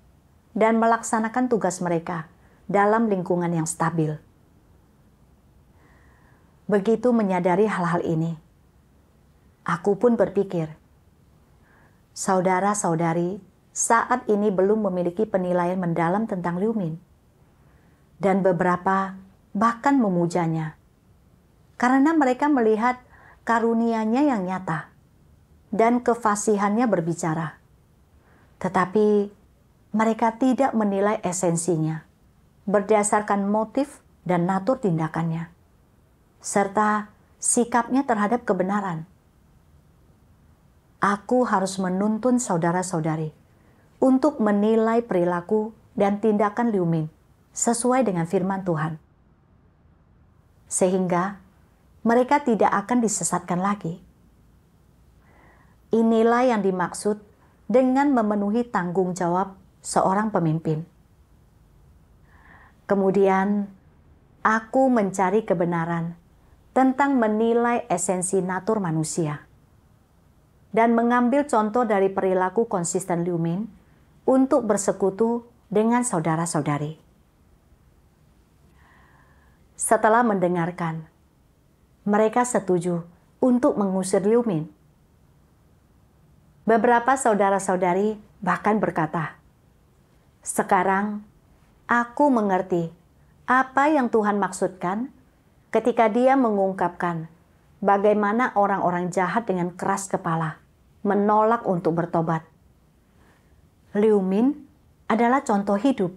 Speaker 1: dan melaksanakan tugas mereka dalam lingkungan yang stabil. Begitu menyadari hal-hal ini, aku pun berpikir, saudara-saudari saat ini belum memiliki penilaian mendalam tentang Liu-min, dan beberapa bahkan memujanya, karena mereka melihat karunia-Nya yang nyata dan kefasihannya berbicara. Tetapi mereka tidak menilai esensinya berdasarkan motif dan natur tindakannya, serta sikapnya terhadap kebenaran. aku harus menuntun saudara-saudari untuk menilai perilaku dan tindakan Liu Min sesuai dengan firman Tuhan, sehingga mereka tidak akan disesatkan lagi. Inilah yang dimaksud dengan memenuhi tanggung jawab seorang pemimpin. Kemudian, aku mencari kebenaran tentang menilai esensi natur manusia dan mengambil contoh dari perilaku konsisten Liu Min untuk bersekutu dengan saudara-saudari. Setelah mendengarkan, mereka setuju untuk mengusir Liu Min. Beberapa saudara-saudari bahkan berkata, "Sekarang aku mengerti apa yang Tuhan maksudkan ketika Dia mengungkapkan bagaimana orang-orang jahat dengan keras kepala menolak untuk bertobat. Liu Min adalah contoh hidup."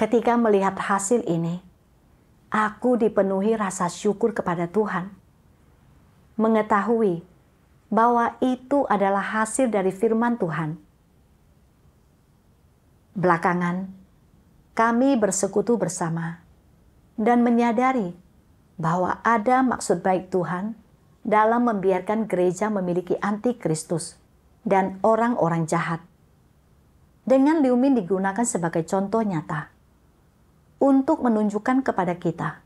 Speaker 1: Ketika melihat hasil ini, aku dipenuhi rasa syukur kepada Tuhan, mengetahui bahwa itu adalah hasil dari firman Tuhan. Belakangan, kami bersekutu bersama dan menyadari bahwa ada maksud baik Tuhan dalam membiarkan gereja memiliki antikristus dan orang-orang jahat. Dengan Liu Min digunakan sebagai contoh nyata untuk menunjukkan kepada kita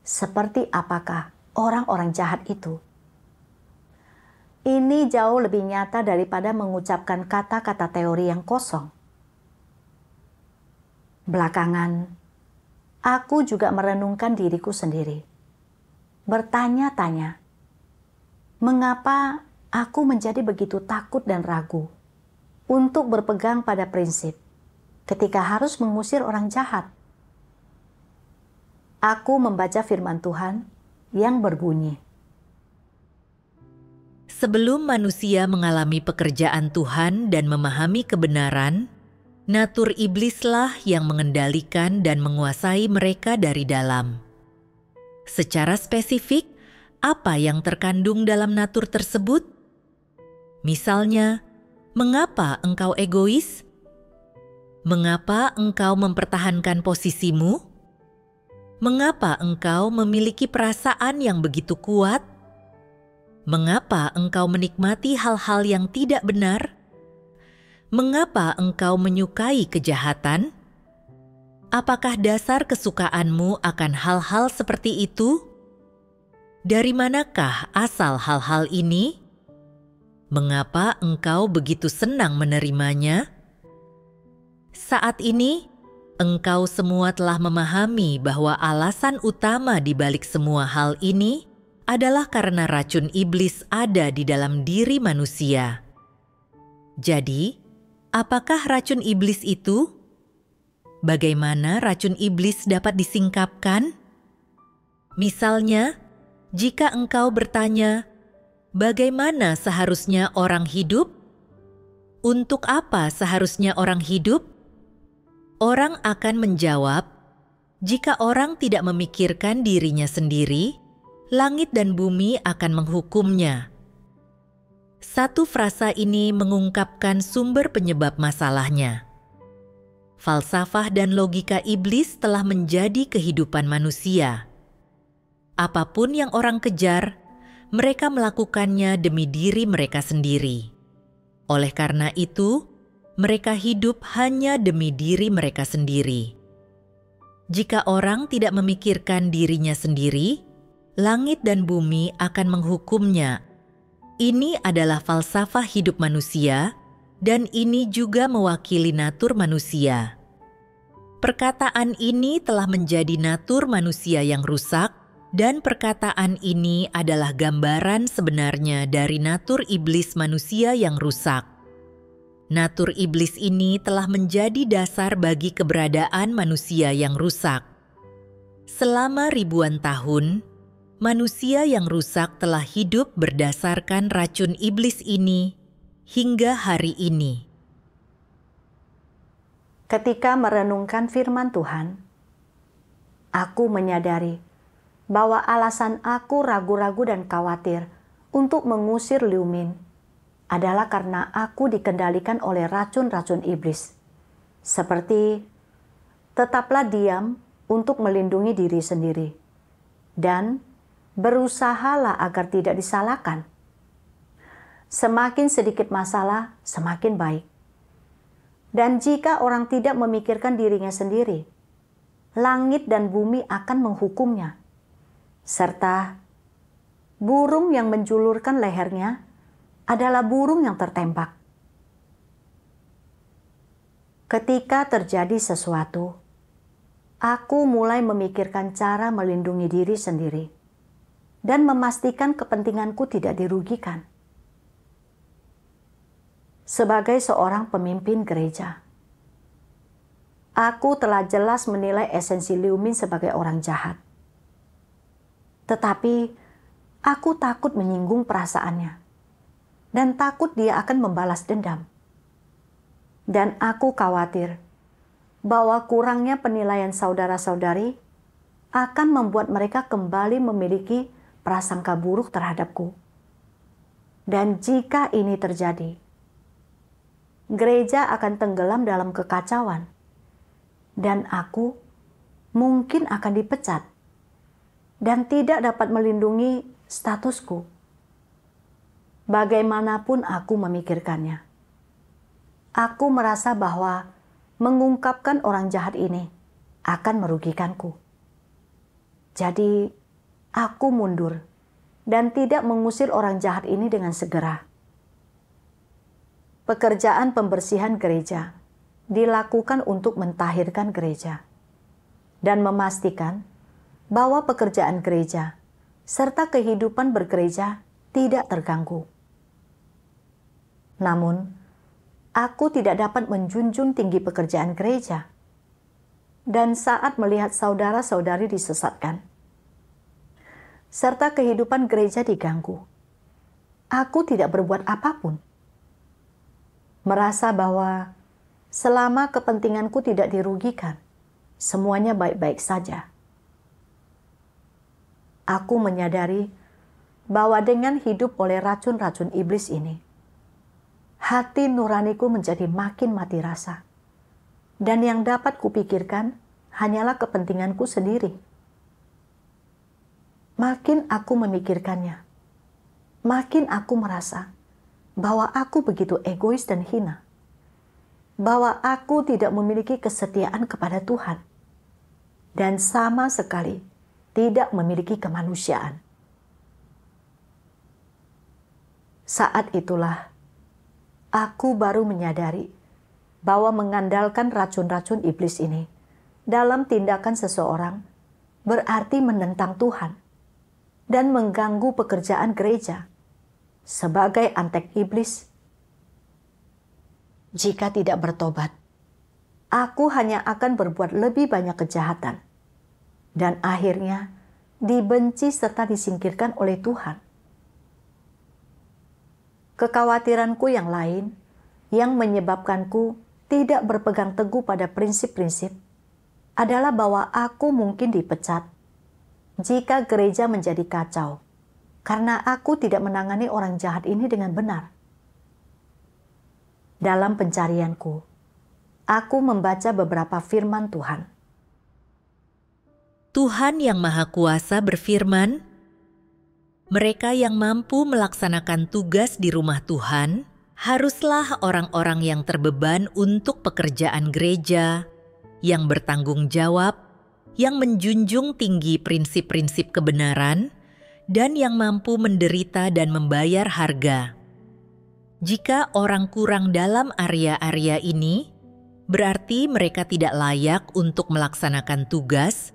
Speaker 1: seperti apakah orang-orang jahat itu. Ini jauh lebih nyata daripada mengucapkan kata-kata teori yang kosong. Belakangan, aku juga merenungkan diriku sendiri. Bertanya-tanya, mengapa aku menjadi begitu takut dan ragu untuk berpegang pada prinsip ketika harus mengusir orang jahat? Aku membaca firman Tuhan yang berbunyi,
Speaker 2: sebelum manusia mengalami pekerjaan Tuhan dan memahami kebenaran, natur iblislah yang mengendalikan dan menguasai mereka dari dalam. Secara spesifik, apa yang terkandung dalam natur tersebut? Misalnya, mengapa engkau egois? Mengapa engkau mempertahankan posisimu? Mengapa engkau memiliki perasaan yang begitu kuat? Mengapa engkau menikmati hal-hal yang tidak benar? Mengapa engkau menyukai kejahatan? Apakah dasar kesukaanmu akan hal-hal seperti itu? Dari manakah asal hal-hal ini? Mengapa engkau begitu senang menerimanya? Saat ini, engkau semua telah memahami bahwa alasan utama di balik semua hal ini adalah karena racun iblis ada di dalam diri manusia. Jadi, apakah racun iblis itu? Bagaimana racun iblis dapat disingkapkan? Misalnya, jika engkau bertanya, bagaimana seharusnya orang hidup? Untuk apa seharusnya orang hidup? Orang akan menjawab, jika orang tidak memikirkan dirinya sendiri, langit dan bumi akan menghukumnya. Satu frasa ini mengungkapkan sumber penyebab masalahnya. Falsafah dan logika iblis telah menjadi kehidupan manusia. Apapun yang orang kejar, mereka melakukannya demi diri mereka sendiri. Oleh karena itu, mereka hidup hanya demi diri mereka sendiri. Jika orang tidak memikirkan dirinya sendiri, langit dan bumi akan menghukumnya. Ini adalah falsafah hidup manusia, dan ini juga mewakili natur manusia. Perkataan ini telah menjadi natur manusia yang rusak, dan perkataan ini adalah gambaran sebenarnya dari natur iblis manusia yang rusak. Natur iblis ini telah menjadi dasar bagi keberadaan manusia yang rusak. Selama ribuan tahun, manusia yang rusak telah hidup berdasarkan racun iblis ini hingga hari ini.
Speaker 1: Ketika merenungkan firman Tuhan, aku menyadari bahwa alasan aku ragu-ragu dan khawatir untuk mengusir Liu Min adalah karena aku dikendalikan oleh racun-racun iblis. Seperti tetaplah diam untuk melindungi diri sendiri dan berusahalah agar tidak disalahkan. Semakin sedikit masalah, semakin baik. Dan jika orang tidak memikirkan dirinya sendiri, langit dan bumi akan menghukumnya. Serta burung yang menjulurkan lehernya adalah burung yang tertembak. Ketika terjadi sesuatu, aku mulai memikirkan cara melindungi diri sendiri dan memastikan kepentinganku tidak dirugikan. Sebagai seorang pemimpin gereja, aku telah jelas menilai esensi Liu Min sebagai orang jahat. Tetapi aku takut menyinggung perasaannya dan takut dia akan membalas dendam. Dan aku khawatir bahwa kurangnya penilaian saudara-saudari akan membuat mereka kembali memiliki prasangka buruk terhadapku. Dan jika ini terjadi, gereja akan tenggelam dalam kekacauan, dan aku mungkin akan dipecat dan tidak dapat melindungi statusku. Bagaimanapun aku memikirkannya, aku merasa bahwa mengungkapkan orang jahat ini akan merugikanku. Jadi, aku mundur dan tidak mengusir orang jahat ini dengan segera. Pekerjaan pembersihan gereja dilakukan untuk mentahirkan gereja dan memastikan bahwa pekerjaan gereja serta kehidupan bergereja tidak terganggu. Namun, aku tidak dapat menjunjung tinggi pekerjaan gereja. Dan saat melihat saudara-saudari disesatkan, serta kehidupan gereja diganggu, aku tidak berbuat apapun. Merasa bahwa selama kepentinganku tidak dirugikan, semuanya baik-baik saja. Aku menyadari bahwa dengan hidup oleh racun-racun iblis ini, hati nuraniku menjadi makin mati rasa. Dan yang dapat kupikirkan hanyalah kepentinganku sendiri. Makin aku memikirkannya, makin aku merasa bahwa aku begitu egois dan hina. Bahwa aku tidak memiliki kesetiaan kepada Tuhan. Dan sama sekali tidak memiliki kemanusiaan. Saat itulah aku baru menyadari bahwa mengandalkan racun-racun iblis ini dalam tindakan seseorang berarti menentang Tuhan dan mengganggu pekerjaan gereja sebagai antek iblis. Jika tidak bertobat, aku hanya akan berbuat lebih banyak kejahatan dan akhirnya dibenci serta disingkirkan oleh Tuhan. Kekhawatiranku yang lain yang menyebabkanku tidak berpegang teguh pada prinsip-prinsip adalah bahwa aku mungkin dipecat jika gereja menjadi kacau karena aku tidak menangani orang jahat ini dengan benar. Dalam pencarianku, aku membaca beberapa firman Tuhan.
Speaker 2: Tuhan yang Maha Kuasa berfirman, mereka yang mampu melaksanakan tugas di rumah Tuhan haruslah orang-orang yang terbeban untuk pekerjaan gereja, yang bertanggung jawab, yang menjunjung tinggi prinsip-prinsip kebenaran, dan yang mampu menderita dan membayar harga. Jika orang kurang dalam area-area ini, berarti mereka tidak layak untuk melaksanakan tugas,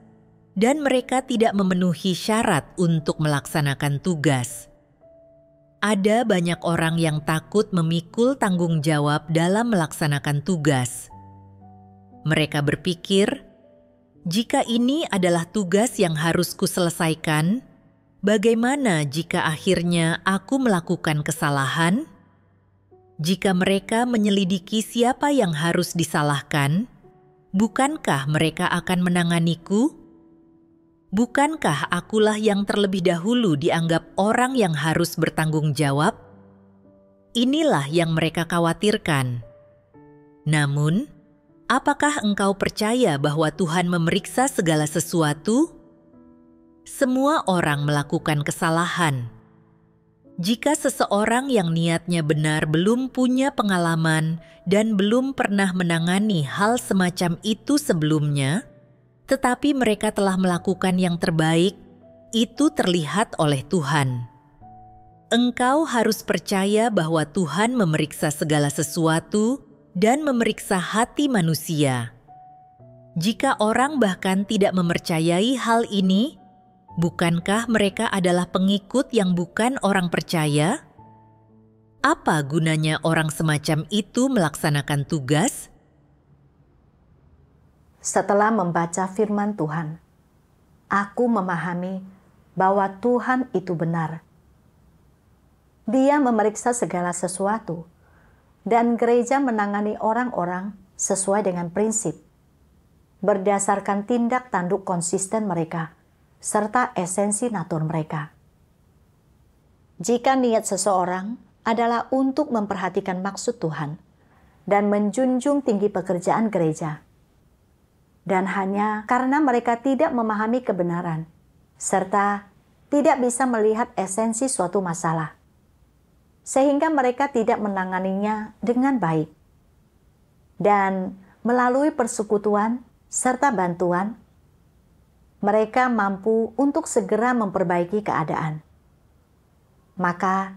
Speaker 2: dan mereka tidak memenuhi syarat untuk melaksanakan tugas. Ada banyak orang yang takut memikul tanggung jawab dalam melaksanakan tugas. Mereka berpikir, jika ini adalah tugas yang harus kuselesaikan, bagaimana jika akhirnya aku melakukan kesalahan? Jika mereka menyelidiki siapa yang harus disalahkan, bukankah mereka akan menanganiku? Bukankah akulah yang terlebih dahulu dianggap orang yang harus bertanggung jawab? Inilah yang mereka khawatirkan. Namun, apakah engkau percaya bahwa Tuhan memeriksa segala sesuatu? Semua orang melakukan kesalahan. Jika seseorang yang niatnya benar belum punya pengalaman dan belum pernah menangani hal semacam itu sebelumnya, tetapi mereka telah melakukan yang terbaik, itu terlihat oleh Tuhan. Engkau harus percaya bahwa Tuhan memeriksa segala sesuatu dan memeriksa hati manusia. Jika orang bahkan tidak mempercayai hal ini, bukankah mereka adalah pengikut yang bukan orang percaya? Apa gunanya orang semacam itu melaksanakan tugas?
Speaker 1: Setelah membaca firman Tuhan, aku memahami bahwa Tuhan itu benar. Dia memeriksa segala sesuatu, dan gereja menangani orang-orang sesuai dengan prinsip, berdasarkan tindak tanduk konsisten mereka, serta esensi natur mereka. Jika niat seseorang adalah untuk memperhatikan maksud Tuhan dan menjunjung tinggi pekerjaan gereja, dan hanya karena mereka tidak memahami kebenaran, serta tidak bisa melihat esensi suatu masalah, sehingga mereka tidak menanganinya dengan baik. Dan melalui persekutuan serta bantuan, mereka mampu untuk segera memperbaiki keadaan. Maka,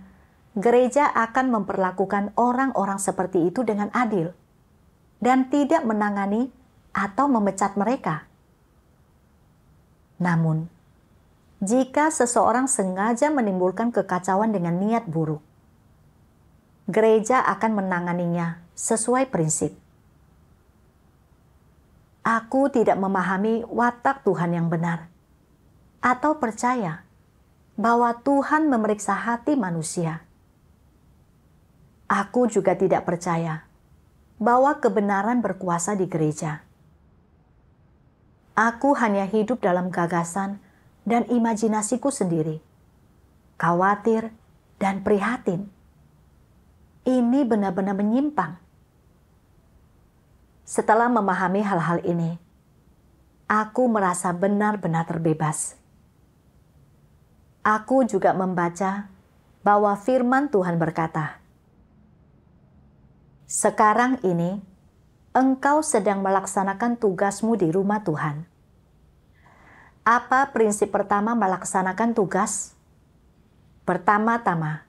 Speaker 1: gereja akan memperlakukan orang-orang seperti itu dengan adil dan tidak menangani atau memecat mereka. Namun, jika seseorang sengaja menimbulkan kekacauan dengan niat buruk, gereja akan menanganinya sesuai prinsip. Aku tidak memahami watak Tuhan yang benar, atau percaya bahwa Tuhan memeriksa hati manusia. Aku juga tidak percaya bahwa kebenaran berkuasa di gereja. Aku hanya hidup dalam gagasan dan imajinasiku sendiri, khawatir dan prihatin. Ini benar-benar menyimpang. Setelah memahami hal-hal ini, aku merasa benar-benar terbebas. Aku juga membaca bahwa firman Tuhan berkata, "Sekarang ini, engkau sedang melaksanakan tugasmu di rumah Tuhan." Apa prinsip pertama melaksanakan tugas? Pertama-tama,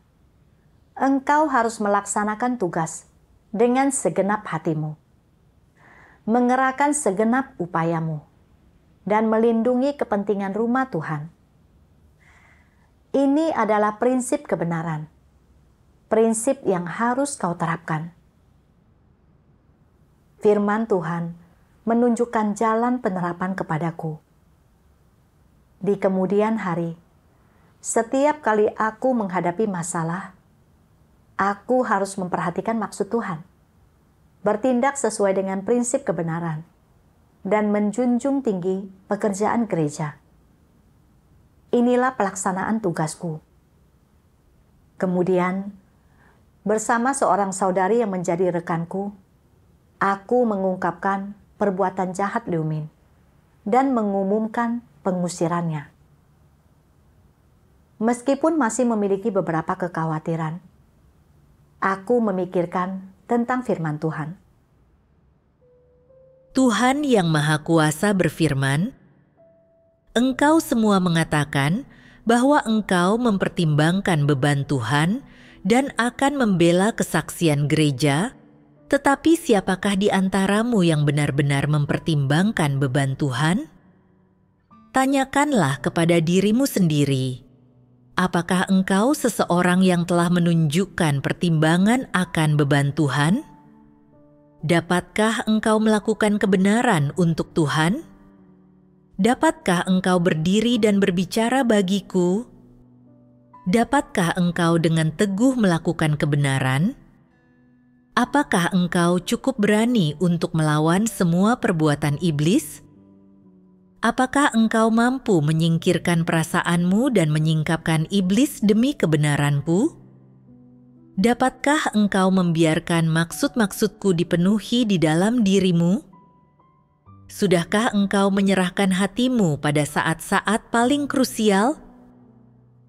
Speaker 1: engkau harus melaksanakan tugas dengan segenap hatimu, mengerahkan segenap upayamu, dan melindungi kepentingan rumah Tuhan. Ini adalah prinsip kebenaran, prinsip yang harus kau terapkan. Firman Tuhan menunjukkan jalan penerapan kepadaku. Di kemudian hari, setiap kali aku menghadapi masalah, aku harus memperhatikan maksud Tuhan, bertindak sesuai dengan prinsip kebenaran, dan menjunjung tinggi pekerjaan gereja. Inilah pelaksanaan tugasku. Kemudian, bersama seorang saudari yang menjadi rekanku, aku mengungkapkan perbuatan jahat Liu Min dan mengumumkan pengusirannya. Meskipun masih memiliki beberapa kekhawatiran, aku memikirkan tentang firman Tuhan.
Speaker 2: Tuhan yang Maha Kuasa berfirman, "Engkau semua mengatakan bahwa engkau mempertimbangkan beban Tuhan dan akan membela kesaksian gereja, tetapi siapakah di antaramu yang benar-benar mempertimbangkan beban Tuhan? Tanyakanlah kepada dirimu sendiri, apakah engkau seseorang yang telah menunjukkan pertimbangan akan beban Tuhan? Dapatkah engkau melakukan kebenaran untuk Tuhan? Dapatkah engkau berdiri dan berbicara bagiku? Dapatkah engkau dengan teguh melakukan kebenaran? Apakah engkau cukup berani untuk melawan semua perbuatan iblis? Apakah engkau mampu menyingkirkan perasaanmu dan menyingkapkan iblis demi kebenaranku? Dapatkah engkau membiarkan maksud-maksudku dipenuhi di dalam dirimu? Sudahkah engkau menyerahkan hatimu pada saat-saat paling krusial?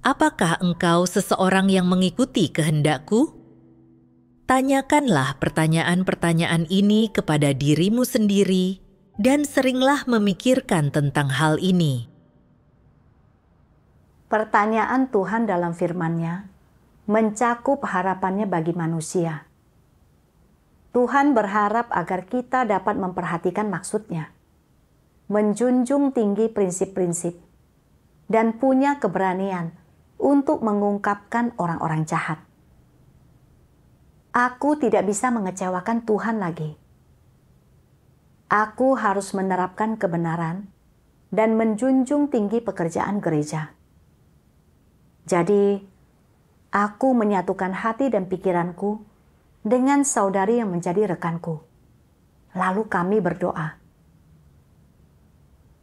Speaker 2: Apakah engkau seseorang yang mengikuti kehendakku? Tanyakanlah pertanyaan-pertanyaan ini kepada dirimu sendiri dan seringlah memikirkan tentang hal ini.
Speaker 1: Pertanyaan Tuhan dalam firman-Nya mencakup harapannya bagi manusia. Tuhan berharap agar kita dapat memperhatikan maksud-Nya, menjunjung tinggi prinsip-prinsip, dan punya keberanian untuk mengungkapkan orang-orang jahat. Aku tidak bisa mengecewakan Tuhan lagi. Aku harus menerapkan kebenaran dan menjunjung tinggi pekerjaan gereja. Jadi, aku menyatukan hati dan pikiranku dengan saudari yang menjadi rekanku. Lalu kami berdoa.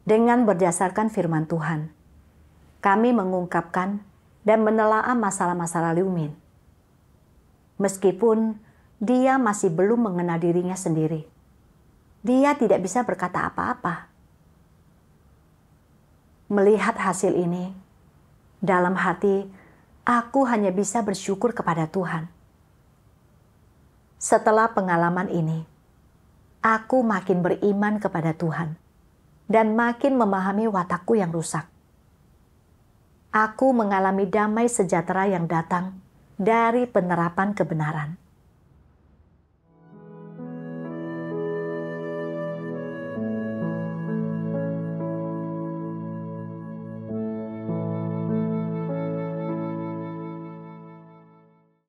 Speaker 1: Dengan berdasarkan firman Tuhan, kami mengungkapkan dan menelaah masalah-masalah Liu Min. Meskipun dia masih belum mengenal dirinya sendiri, dia tidak bisa berkata apa-apa. Melihat hasil ini, dalam hati aku hanya bisa bersyukur kepada Tuhan. Setelah pengalaman ini, aku makin beriman kepada Tuhan dan makin memahami watakku yang rusak. Aku mengalami damai sejahtera yang datang dari penerapan kebenaran.